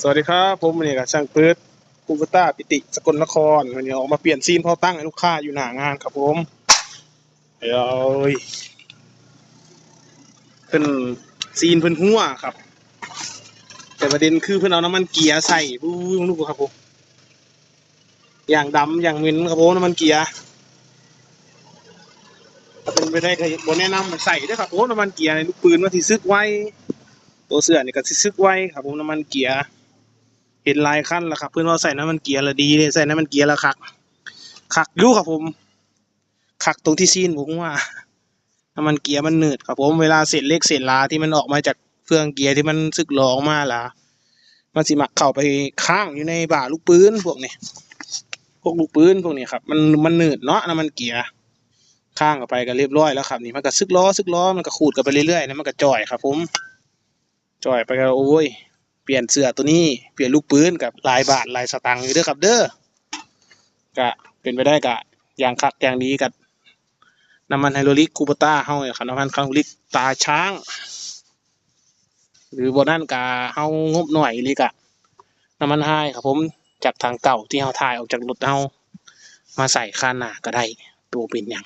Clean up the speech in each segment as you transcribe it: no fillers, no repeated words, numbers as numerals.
สวัสดีครับผมวันนี้กับช่างปื๊ดคูเปต้าปิติสกลนครวันนี้ออกมาเปลี่ยนซีนพอตั้งให้ลูกค้าอยู่หน้างานครับผมเดี๋ยวเพิ่นซีนเพิ่นหัวครับแต่ประเด็นคือเพิ่นเอาน้ำมันเกียร์ใส่บู๊ลูกครับผมอย่างดำอย่างเหม็นครับผมน้ำมันเกียร์ถ้าเป็นไปได้ก็บ่แนะนำให้ใส่เด้อครับผมน้ำมันเกียร์ในลูกปืนว่าสิซึกไวตัวเสื้อนี่ก็สิซึกไวครับผมน้ำมันเกียร์เห็นหลายคันแล้วครับเพิ่นว่าใส่น้ำมันเกียร์ละดีเลยใส่น้ำมันเกียร์ละคักอยู่ครับผมคักตรงที่ซีนผมว่าน้ำมันเกียร์มันหนืดครับผมเวลาเศษเล็กเศษลาที่มันออกมาจากเครื่องเกียร์ที่มันสึกหลอออกมาล่ะมันสิมักเข้าไปค้างอยู่ในบ่าลูกปืนพวกนี้พวกลูกปืนพวกนี้ครับมันหนืดเนาะน้ำมันเกียร์ค้างเข้าไปก็เรียบร้อยแล้วครับนี่มันก็สึกล้อมันก็ขูดกันไปเรื่อยๆนะมันก็จ่อยครับผมจ่อยไปก็โอ้ยเปลี่ยนเสื้อตัวนี้เปลี่ยนลูกปืนกับลายบาทลายสตังค์อยู่เด้อครับเด้อก็เป็นไปได้กะอย่างคักอย่างดีกับน้ำมันไฮโดรลิกคูปต้าเฮาเนี่ยครับน้ำมันไฮโดรลิกตาช้างหรือบนนั่นกะเฮางบหน่อยลีกะน้ำมันไฮครับผมจากทางเก่าที่เฮาถ่ายออกจากรถเฮามาใส่คันหน้าก็ได้ตัวเป็นอย่าง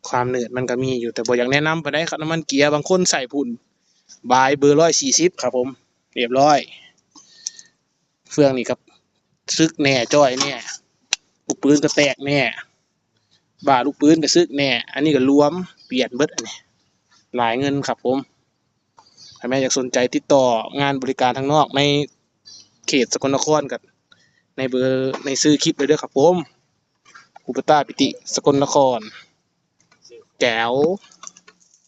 ความเหนืดมันก็มีอยู่แต่บ่อยากแนะนำไปได้ครับน้ำมันเกียร์บางคนใส่พุ่นบายเบอร์140ครับผมเรียบร้อยเฟืองนี่ครับซึกแน่จ้อยแน่ลูกปืนก็แตกแน่บ่าลูกปืนก็ซึกแน่อันนี้ก็รวมเปลี่ยนเบิดอันนี้หลายเงินครับผมถ้าแม่อยากสนใจติดต่องานบริการทางนอกในเขตสกลนครกับในเบอร์ในซื้อคลิปเลยด้วยครับผมคูปต้าปิติสกลนครแจ๋ว